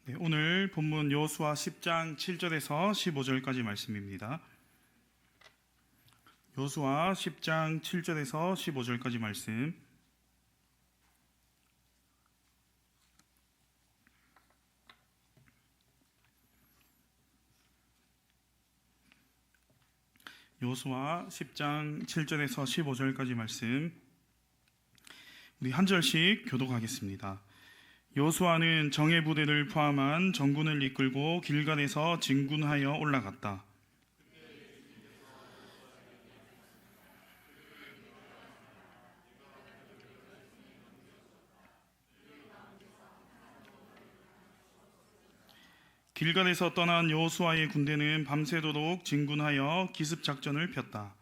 네, 오늘 본문 여호수아 10장 7절에서 15절까지 말씀입니다. 여호수아 10장 7절에서 15절까지 말씀. 여호수아 10장 7절에서 15절까지 말씀. 우리 한 절씩 교독하겠습니다. 여호수아는 정예 부대를 포함한 전군을 이끌고 길갈에서 진군하여 올라갔다. 길갈에서 떠난 여호수아의 군대는 밤새도록 진군하여 기습 작전을 폈다.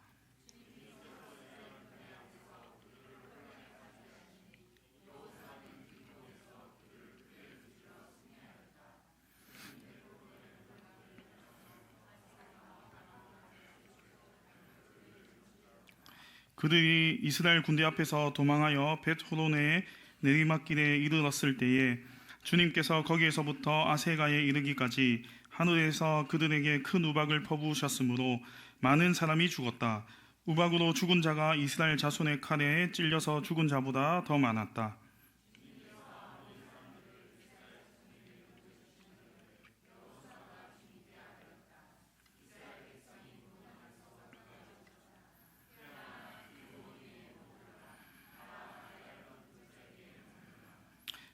그들이 이스라엘 군대 앞에서 도망하여 벳호론의 내리막길에 이르렀을 때에 주님께서 거기에서부터 아세가에 이르기까지 하늘에서 그들에게 큰 우박을 퍼부으셨으므로 많은 사람이 죽었다. 우박으로 죽은 자가 이스라엘 자손의 칼에 찔려서 죽은 자보다 더 많았다.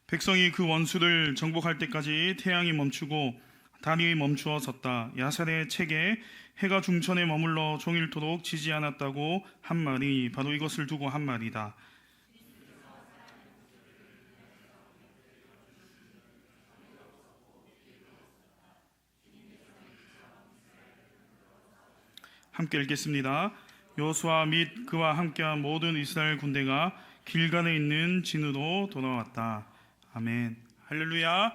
백성이 그 원수를 정복할 때까지 태양이 멈추고 달이 멈추어 섰다. 야살의 책에 해가 중천에 머물러 종일토록 지지 않았다고 한 말이 바로 이것을 두고 한 말이다. 함께 읽겠습니다. 여호수아 및 그와 함께한 모든 이스라엘 군대가 길갈에 있는 진으로 돌아왔다. 아멘. 할렐루야.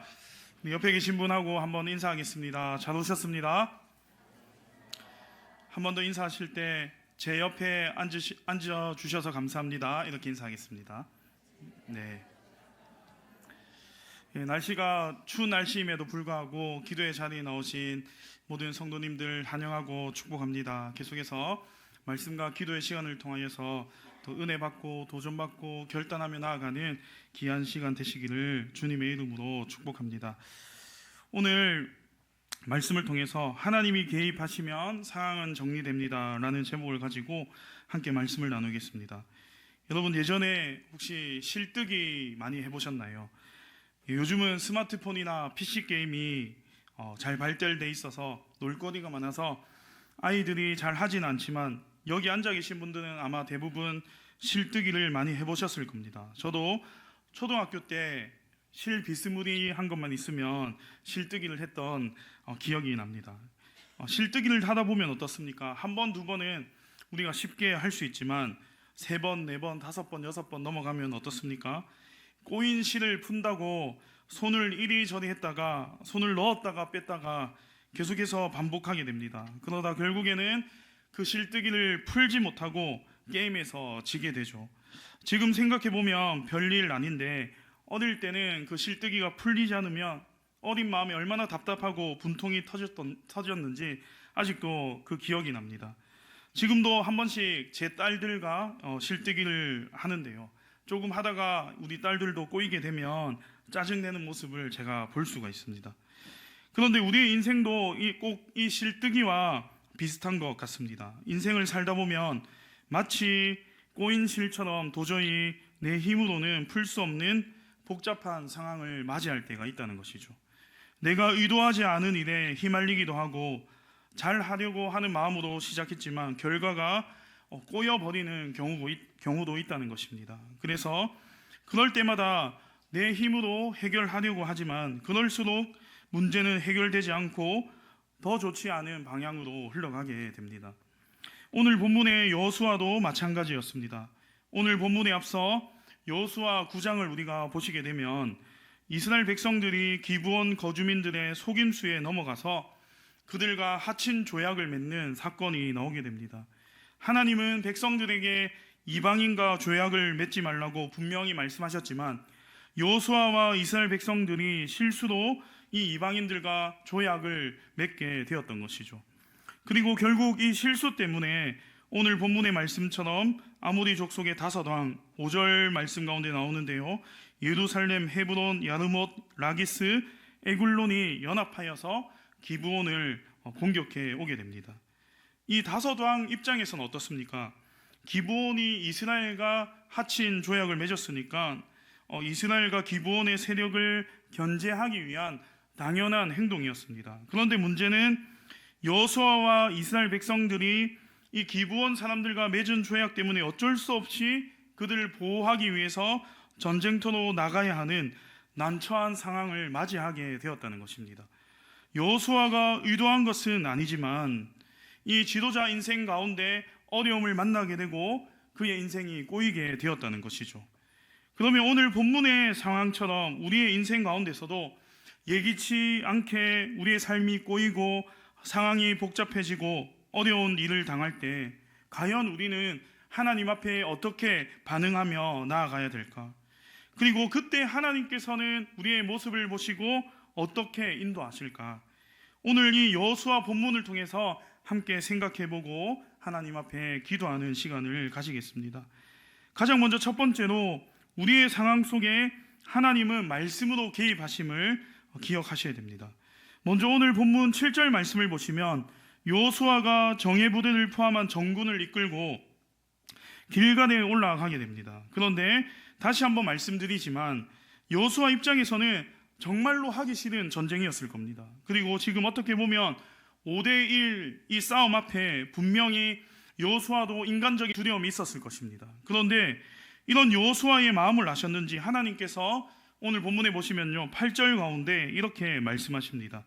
옆에 계신 분하고 한번 인사하겠습니다. 잘 오셨습니다. 한 번 더 인사하실 때 제 옆에 앉아 주셔서 감사합니다. 이렇게 인사하겠습니다. 네. 날씨가 추운 날씨임에도 불구하고 기도의 자리에 나오신 모든 성도님들 환영하고 축복합니다. 계속해서 말씀과 기도의 시간을 통하여서 또 은혜 받고 도전 받고 결단하며 나아가는 귀한 시간 되시기를 주님의 이름으로 축복합니다. 오늘 말씀을 통해서 하나님이 개입하시면 상황은 정리됩니다 라는 제목을 가지고 함께 말씀을 나누겠습니다. 여러분 예전에 혹시 실뜨기 많이 해보셨나요? 요즘은 스마트폰이나 PC 게임이 잘 발달돼 있어서 놀거리가 많아서 아이들이 잘 하진 않지만 여기 앉아 계신 분들은 아마 대부분 실뜨기를 많이 해보셨을 겁니다. 저도 초등학교 때 실 비스무리한 것만 있으면 실뜨기를 했던 기억이 납니다. 실뜨기를 하다 보면 어떻습니까? 한 번, 두 번은 우리가 쉽게 할 수 있지만 세 번, 네 번, 다섯 번, 여섯 번 넘어가면 어떻습니까? 꼬인 실을 푼다고 손을 이리저리 했다가 손을 넣었다가 뺐다가 계속해서 반복하게 됩니다. 그러다 결국에는 그 실뜨기를 풀지 못하고 게임에서 지게 되죠. 지금 생각해보면 별일 아닌데 어릴 때는 그 실뜨기가 풀리지 않으면 어린 마음이 얼마나 답답하고 분통이 터졌는지 아직도 그 기억이 납니다. 지금도 한 번씩 제 딸들과 실뜨기를 하는데요. 조금 하다가 우리 딸들도 꼬이게 되면 짜증내는 모습을 제가 볼 수가 있습니다. 그런데 우리의 인생도 꼭 이 실뜨기와 비슷한 것 같습니다. 인생을 살다 보면 마치 꼬인 실처럼 도저히 내 힘으로는 풀 수 없는 복잡한 상황을 맞이할 때가 있다는 것이죠. 내가 의도하지 않은 일에 휘말리기도 하고 잘 하려고 하는 마음으로 시작했지만 결과가 꼬여버리는 경우도 있다는 것입니다. 그래서 그럴 때마다 내 힘으로 해결하려고 하지만 그럴수록 문제는 해결되지 않고 더 좋지 않은 방향으로 흘러가게 됩니다. 오늘 본문의 여호수아도 마찬가지였습니다. 오늘 본문에 앞서 여호수아 9장을 우리가 보시게 되면 이스라엘 백성들이 기브온 거주민들의 속임수에 넘어가서 그들과 하친 조약을 맺는 사건이 나오게 됩니다. 하나님은 백성들에게 이방인과 조약을 맺지 말라고 분명히 말씀하셨지만 여호수아와 이스라엘 백성들이 실수로 이 이방인들과 조약을 맺게 되었던 것이죠. 그리고 결국 이 실수 때문에 오늘 본문의 말씀처럼 아모리 족속의 다섯 왕 5절 말씀 가운데 나오는데요, 예루살렘, 헤브론, 야르못, 라기스, 에굴론이 연합하여서 기브온을 공격해 오게 됩니다. 이 다섯 왕 입장에서는 어떻습니까? 기브온이 이스라엘과 하친 조약을 맺었으니까 이스라엘과 기브온의 세력을 견제하기 위한 당연한 행동이었습니다. 그런데 문제는 여호수아와 이스라엘 백성들이 이 기브온 사람들과 맺은 조약 때문에 어쩔 수 없이 그들을 보호하기 위해서 전쟁터로 나가야 하는 난처한 상황을 맞이하게 되었다는 것입니다. 여호수아가 의도한 것은 아니지만 이 지도자 인생 가운데 어려움을 만나게 되고 그의 인생이 꼬이게 되었다는 것이죠. 그러면 오늘 본문의 상황처럼 우리의 인생 가운데서도 예기치 않게 우리의 삶이 꼬이고 상황이 복잡해지고 어려운 일을 당할 때 과연 우리는 하나님 앞에 어떻게 반응하며 나아가야 될까? 그리고 그때 하나님께서는 우리의 모습을 보시고 어떻게 인도하실까? 오늘 이 여호수아 본문을 통해서 함께 생각해보고 하나님 앞에 기도하는 시간을 가지겠습니다. 가장 먼저 첫 번째로 우리의 상황 속에 하나님은 말씀으로 개입하심을 기억하셔야 됩니다. 먼저 오늘 본문 7절 말씀을 보시면 여호수아가 정예 부대를 포함한 정군을 이끌고 길갈에 올라가게 됩니다. 그런데 다시 한번 말씀드리지만 여호수아 입장에서는 정말로 하기 싫은 전쟁이었을 겁니다. 그리고 지금 어떻게 보면 5대1 이 싸움 앞에 분명히 여호수아도 인간적인 두려움이 있었을 것입니다. 그런데 이런 여호수아의 마음을 아셨는지 하나님께서 오늘 본문에 보시면요 8절 가운데 이렇게 말씀하십니다.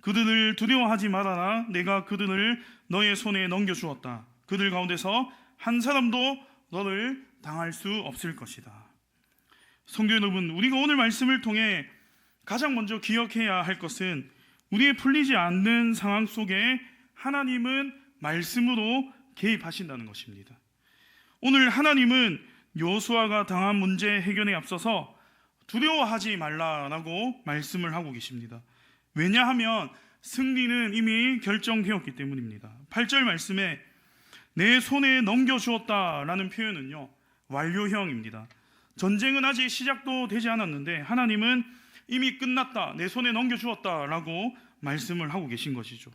그들을 두려워하지 말아라. 내가 그들을 너의 손에 넘겨주었다. 그들 가운데서 한 사람도 너를 당할 수 없을 것이다. 성도 여러분, 우리가 오늘 말씀을 통해 가장 먼저 기억해야 할 것은 우리의 풀리지 않는 상황 속에 하나님은 말씀으로 개입하신다는 것입니다. 오늘 하나님은 여호수아가 당한 문제 해결에 앞서서 두려워하지 말라라고 말씀을 하고 계십니다. 왜냐하면 승리는 이미 결정되었기 때문입니다. 8절 말씀에 내 손에 넘겨주었다라는 표현은요 완료형입니다. 전쟁은 아직 시작도 되지 않았는데 하나님은 이미 끝났다, 내 손에 넘겨주었다라고 말씀을 하고 계신 것이죠.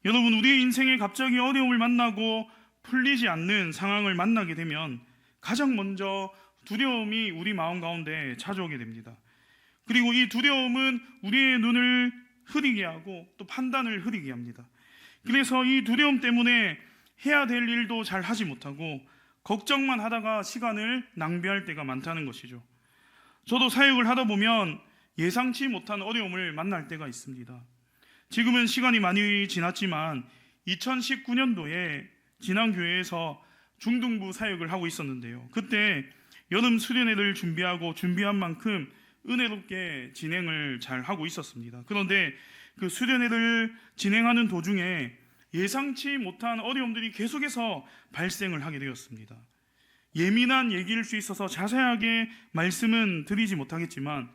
여러분, 우리의 인생에 갑자기 어려움을 만나고 풀리지 않는 상황을 만나게 되면 가장 먼저 두려움이 우리 마음 가운데 찾아오게 됩니다. 그리고 이 두려움은 우리의 눈을 흐리게 하고 또 판단을 흐리게 합니다. 그래서 이 두려움 때문에 해야 될 일도 잘 하지 못하고 걱정만 하다가 시간을 낭비할 때가 많다는 것이죠. 저도 사역을 하다 보면 예상치 못한 어려움을 만날 때가 있습니다. 지금은 시간이 많이 지났지만 2019년도에 진앙교회에서 중등부 사역을 하고 있었는데요. 그때 여름 수련회를 준비한 만큼 은혜롭게 진행을 잘 하고 있었습니다. 그런데 그 수련회를 진행하는 도중에 예상치 못한 어려움들이 계속해서 발생을 하게 되었습니다. 예민한 얘기일 수 있어서 자세하게 말씀은 드리지 못하겠지만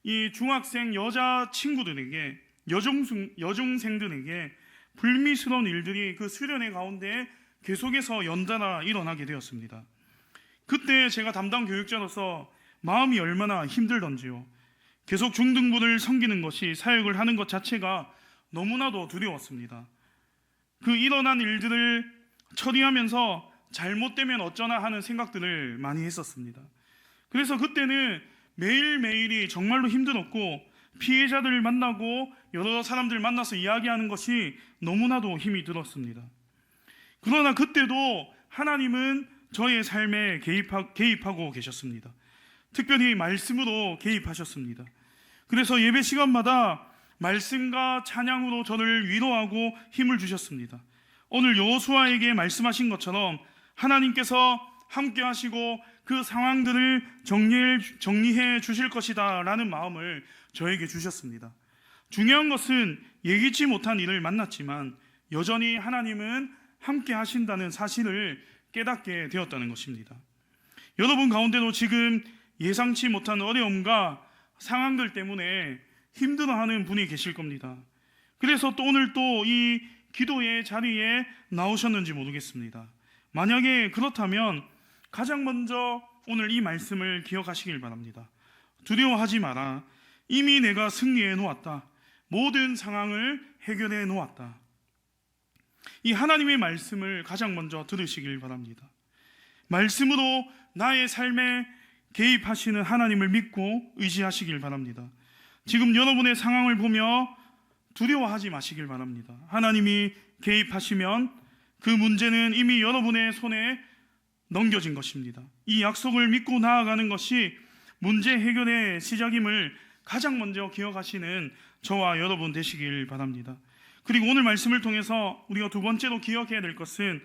이 중학생 여자 친구들에게 여중생들에게 불미스러운 일들이 그 수련회 가운데 계속해서 연달아 일어나게 되었습니다. 그때 제가 담당 교육자로서 마음이 얼마나 힘들던지요. 계속 중등부를 섬기는 것이 사역을 하는 것 자체가 너무나도 두려웠습니다. 그 일어난 일들을 처리하면서 잘못되면 어쩌나 하는 생각들을 많이 했었습니다. 그래서 그때는 매일매일이 정말로 힘들었고 피해자들을 만나고 여러 사람들 만나서 이야기하는 것이 너무나도 힘이 들었습니다. 그러나 그때도 하나님은 저의 삶에 개입하고 계셨습니다. 특별히 말씀으로 개입하셨습니다. 그래서 예배 시간마다 말씀과 찬양으로 저를 위로하고 힘을 주셨습니다. 오늘 여호수아에게 말씀하신 것처럼 하나님께서 함께 하시고 그 상황들을 정리해 주실 것이다 라는 마음을 저에게 주셨습니다. 중요한 것은 예기치 못한 일을 만났지만 여전히 하나님은 함께 하신다는 사실을 깨닫게 되었다는 것입니다. 여러분 가운데도 지금 예상치 못한 어려움과 상황들 때문에 힘들어하는 분이 계실 겁니다. 그래서 또 오늘 또 이 기도의 자리에 나오셨는지 모르겠습니다. 만약에 그렇다면 가장 먼저 오늘 이 말씀을 기억하시길 바랍니다. 두려워하지 마라. 이미 내가 승리해 놓았다. 모든 상황을 해결해 놓았다. 이 하나님의 말씀을 가장 먼저 들으시길 바랍니다. 말씀으로 나의 삶에 개입하시는 하나님을 믿고 의지하시길 바랍니다. 지금 여러분의 상황을 보며 두려워하지 마시길 바랍니다. 하나님이 개입하시면 그 문제는 이미 여러분의 손에 넘겨진 것입니다. 이 약속을 믿고 나아가는 것이 문제 해결의 시작임을 가장 먼저 기억하시는 저와 여러분 되시길 바랍니다. 그리고 오늘 말씀을 통해서 우리가 두 번째로 기억해야 될 것은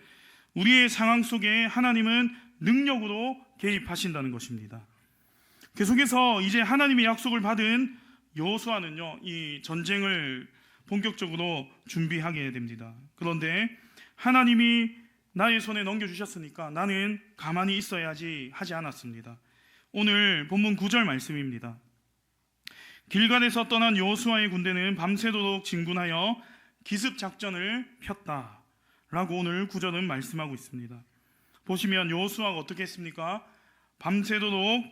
우리의 상황 속에 하나님은 능력으로 개입하신다는 것입니다. 계속해서 이제 하나님의 약속을 받은 여호수아는요, 이 전쟁을 본격적으로 준비하게 됩니다. 그런데 하나님이 나의 손에 넘겨주셨으니까 나는 가만히 있어야지 하지 않았습니다. 오늘 본문 9절 말씀입니다. 길갈에서 떠난 여호수아의 군대는 밤새도록 진군하여 기습작전을 폈다라고 오늘 9절은 말씀하고 있습니다. 보시면 여호수아가 어떻게 했습니까? 밤새도록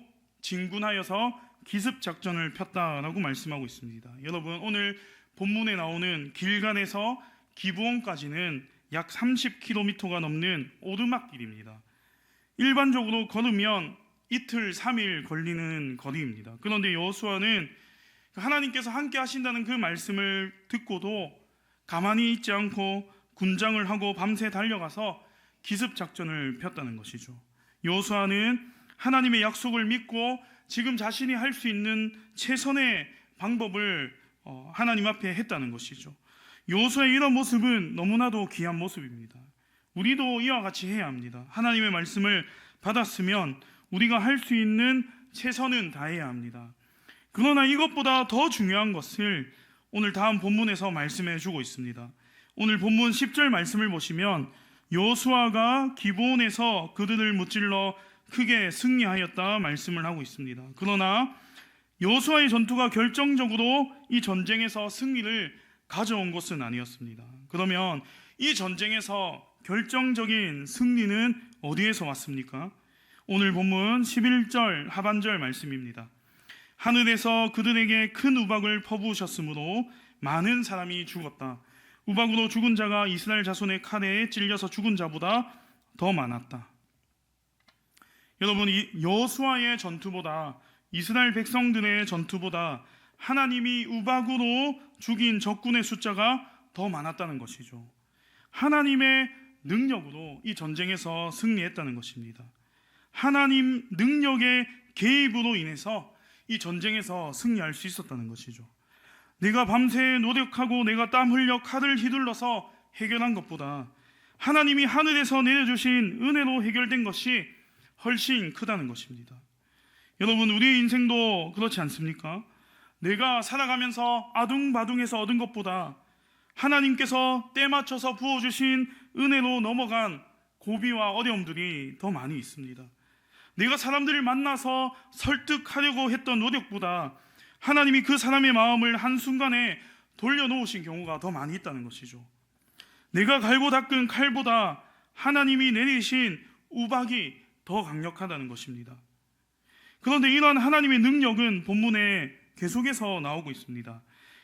진군하여서 기습작전을 폈다라고 말씀하고 있습니다. 여러분, 오늘 본문에 나오는 길갈에서 기브온까지는 약 30km가 넘는 오르막길입니다. 일반적으로 걸으면 이틀 3일 걸리는 거리입니다. 그런데 여호수아는 하나님께서 함께 하신다는 그 말씀을 듣고도 가만히 있지 않고 군장을 하고 밤새 달려가서 기습작전을 폈다는 것이죠. 여호수아는 하나님의 약속을 믿고 지금 자신이 할 수 있는 최선의 방법을 하나님 앞에 했다는 것이죠. 여호수아의 이런 모습은 너무나도 귀한 모습입니다. 우리도 이와 같이 해야 합니다. 하나님의 말씀을 받았으면 우리가 할 수 있는 최선은 다해야 합니다. 그러나 이것보다 더 중요한 것을 오늘 다음 본문에서 말씀해 주고 있습니다. 오늘 본문 10절 말씀을 보시면 여호수아가 기브온에서 그들을 무찔러 크게 승리하였다 말씀을 하고 있습니다. 그러나 여호수아의 전투가 결정적으로 이 전쟁에서 승리를 가져온 것은 아니었습니다. 그러면 이 전쟁에서 결정적인 승리는 어디에서 왔습니까? 오늘 본문 11절 하반절 말씀입니다. 하늘에서 그들에게 큰 우박을 퍼부으셨으므로 많은 사람이 죽었다. 우박으로 죽은 자가 이스라엘 자손의 칼에 찔려서 죽은 자보다 더 많았다. 여러분, 이 여호수아의 전투보다, 이스라엘 백성들의 전투보다 하나님이 우박으로 죽인 적군의 숫자가 더 많았다는 것이죠. 하나님의 능력으로 이 전쟁에서 승리했다는 것입니다. 하나님 능력의 개입으로 인해서 이 전쟁에서 승리할 수 있었다는 것이죠. 내가 밤새 노력하고 내가 땀 흘려 칼을 휘둘러서 해결한 것보다 하나님이 하늘에서 내려주신 은혜로 해결된 것이 훨씬 크다는 것입니다. 여러분, 우리의 인생도 그렇지 않습니까? 내가 살아가면서 아둥바둥해서 얻은 것보다 하나님께서 때 맞춰서 부어주신 은혜로 넘어간 고비와 어려움들이 더 많이 있습니다. 내가 사람들을 만나서 설득하려고 했던 노력보다 하나님이 그 사람의 마음을 한순간에 돌려놓으신 경우가 더 많이 있다는 것이죠. 내가 갈고 닦은 칼보다 하나님이 내리신 우박이 더 강력하다는 것입니다. 그런데 이러한 하나님의 능력은 본문에 계속해서 나오고 있습니다.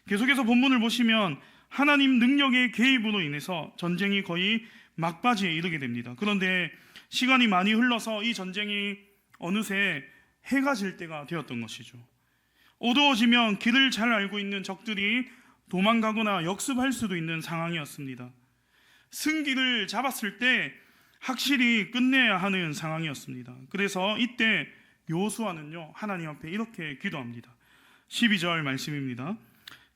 계속해서 본문을 보시면 하나님 능력의 개입으로 인해서 전쟁이 거의 막바지에 이르게 됩니다. 그런데 시간이 많이 흘러서 이 전쟁이 어느새 해가 질 때가 되었던 것이죠. 어두워지면 길을 잘 알고 있는 적들이 도망가거나 역습할 수도 있는 상황이었습니다. 승기를 잡았을 때 확실히 끝내야 하는 상황이었습니다. 그래서 이때 여호수아는요, 하나님 앞에 이렇게 기도합니다. 12절 말씀입니다.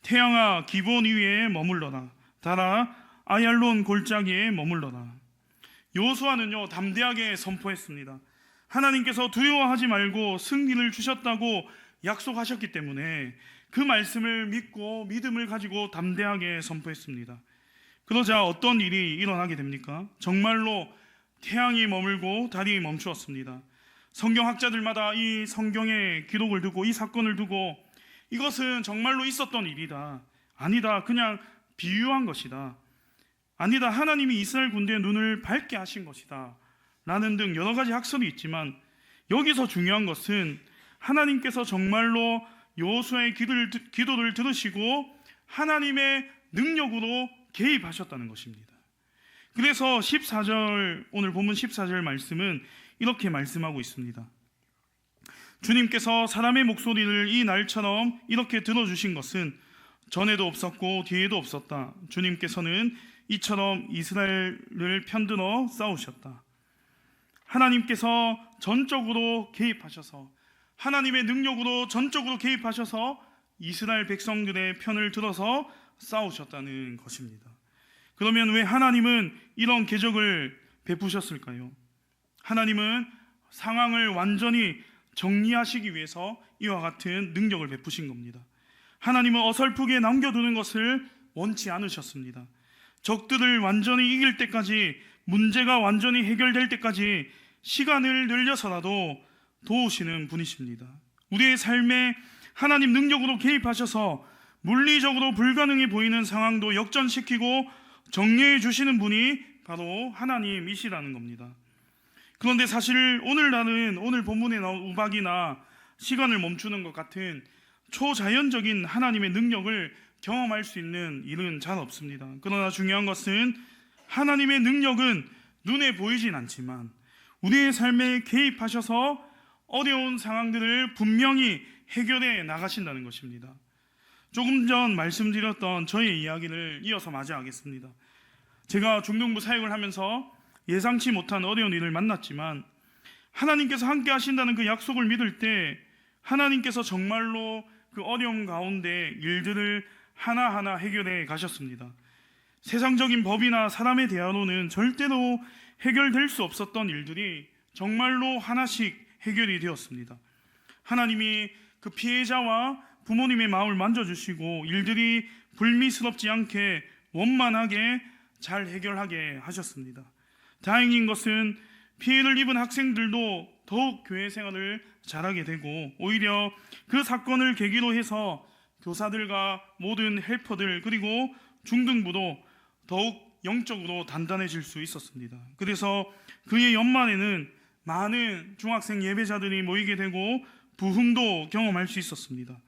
태양아 기브온 위에 머물러라. 달아 아얄론 골짜기에 머물러라. 여호수아는요, 담대하게 선포했습니다. 하나님께서 두려워하지 말고 승리를 주셨다고 약속하셨기 때문에 그 말씀을 믿고 믿음을 가지고 담대하게 선포했습니다. 그러자 어떤 일이 일어나게 됩니까? 정말로 태양이 머물고 달이 멈추었습니다. 성경학자들마다 이 성경의 기록을 두고 이 사건을 두고 이것은 정말로 있었던 일이다, 아니다, 그냥 비유한 것이다, 아니다, 하나님이 이스라엘 군대의 눈을 밝게 하신 것이다 라는 등 여러 가지 학설이 있지만, 여기서 중요한 것은 하나님께서 정말로 여호수아의 기도를 들으시고 하나님의 능력으로 개입하셨다는 것입니다. 그래서 14절, 오늘 본문 14절 말씀은 이렇게 말씀하고 있습니다. 주님께서 사람의 목소리를 이 날처럼 이렇게 들어주신 것은 전에도 없었고 뒤에도 없었다. 주님께서는 이처럼 이스라엘을 편들어 싸우셨다. 하나님께서 전적으로 개입하셔서, 하나님의 능력으로 전적으로 개입하셔서 이스라엘 백성들의 편을 들어서 싸우셨다는 것입니다. 그러면 왜 하나님은 이런 궤적을 베푸셨을까요? 하나님은 상황을 완전히 정리하시기 위해서 이와 같은 능력을 베푸신 겁니다. 하나님은 어설프게 남겨두는 것을 원치 않으셨습니다. 적들을 완전히 이길 때까지, 문제가 완전히 해결될 때까지 시간을 늘려서라도 도우시는 분이십니다. 우리의 삶에 하나님 능력으로 개입하셔서 물리적으로 불가능해 보이는 상황도 역전시키고 정리해 주시는 분이 바로 하나님이시라는 겁니다. 그런데 사실 오늘날은 오늘 본문에 나온 우박이나 시간을 멈추는 것 같은 초자연적인 하나님의 능력을 경험할 수 있는 일은 잘 없습니다. 그러나 중요한 것은 하나님의 능력은 눈에 보이진 않지만 우리의 삶에 개입하셔서 어려운 상황들을 분명히 해결해 나가신다는 것입니다. 조금 전 말씀드렸던 저의 이야기를 이어서 맞이하겠습니다. 제가 중등부 사역을 하면서 예상치 못한 어려운 일을 만났지만 하나님께서 함께 하신다는 그 약속을 믿을 때 하나님께서 정말로 그 어려움 가운데 일들을 하나하나 해결해 가셨습니다. 세상적인 법이나 사람의 대화로는 절대로 해결될 수 없었던 일들이 정말로 하나씩 해결이 되었습니다. 하나님이 그 피해자와 부모님의 마음을 만져주시고 일들이 불미스럽지 않게 원만하게 잘 해결하게 하셨습니다. 다행인 것은 피해를 입은 학생들도 더욱 교회 생활을 잘하게 되고 오히려 그 사건을 계기로 해서 교사들과 모든 헬퍼들 그리고 중등부도 더욱 영적으로 단단해질 수 있었습니다. 그래서 그해 연말에는 많은 중학생 예배자들이 모이게 되고 부흥도 경험할 수 있었습니다.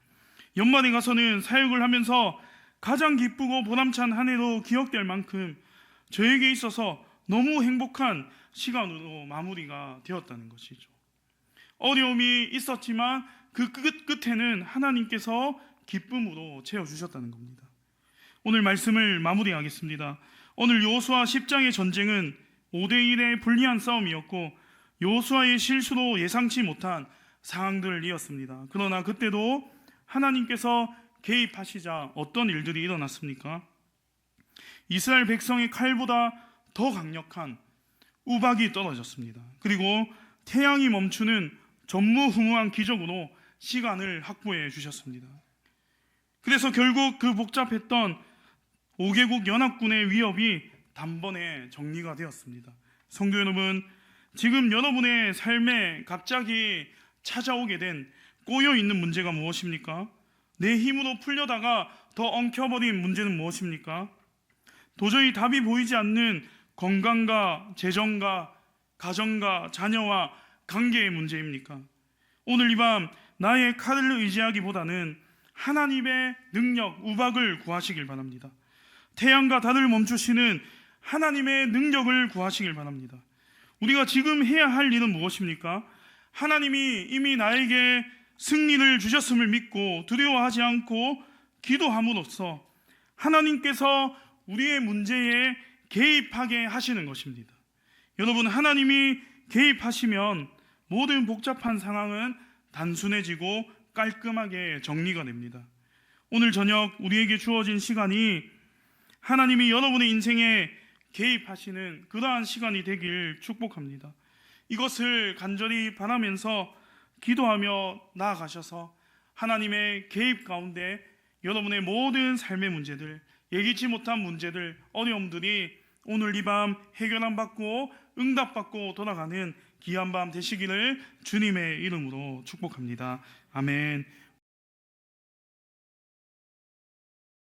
연말에 가서는 사역을 하면서 가장 기쁘고 보람찬 한 해로 기억될 만큼 저에게 있어서 너무 행복한 시간으로 마무리가 되었다는 것이죠. 어려움이 있었지만 그 끝에는 하나님께서 기쁨으로 채워주셨다는 겁니다. 오늘 말씀을 마무리하겠습니다. 오늘 여호수아 10장의 전쟁은 5대1의 불리한 싸움이었고 여호수아의 실수로 예상치 못한 상황들을 이었습니다. 그러나 그때도 하나님께서 개입하시자 어떤 일들이 일어났습니까? 이스라엘 백성의 칼보다 더 강력한 우박이 떨어졌습니다. 그리고 태양이 멈추는 전무후무한 기적으로 시간을 확보해 주셨습니다. 그래서 결국 그 복잡했던 5개국 연합군의 위협이 단번에 정리가 되었습니다. 성도 여러분, 지금 여러분의 삶에 갑자기 찾아오게 된 꼬여있는 문제가 무엇입니까? 내 힘으로 풀려다가 더 엉켜버린 문제는 무엇입니까? 도저히 답이 보이지 않는 건강과 재정과 가정과 자녀와 관계의 문제입니까? 오늘 이 밤 나의 칼을 의지하기보다는 하나님의 능력, 우박을 구하시길 바랍니다. 태양과 달을 멈추시는 하나님의 능력을 구하시길 바랍니다. 우리가 지금 해야 할 일은 무엇입니까? 하나님이 이미 나에게 승리를 주셨음을 믿고 두려워하지 않고 기도함으로써 하나님께서 우리의 문제에 개입하게 하시는 것입니다. 여러분, 하나님이 개입하시면 모든 복잡한 상황은 단순해지고 깔끔하게 정리가 됩니다. 오늘 저녁 우리에게 주어진 시간이 하나님이 여러분의 인생에 개입하시는 그러한 시간이 되길 축복합니다. 이것을 간절히 바라면서 기도하며 나아가셔서 하나님의 개입 가운데 여러분의 모든 삶의 문제들, 예기치 못한 문제들, 어려움들이 오늘 이 밤 해결함 받고 응답받고 돌아가는 귀한 밤 되시기를 주님의 이름으로 축복합니다. 아멘.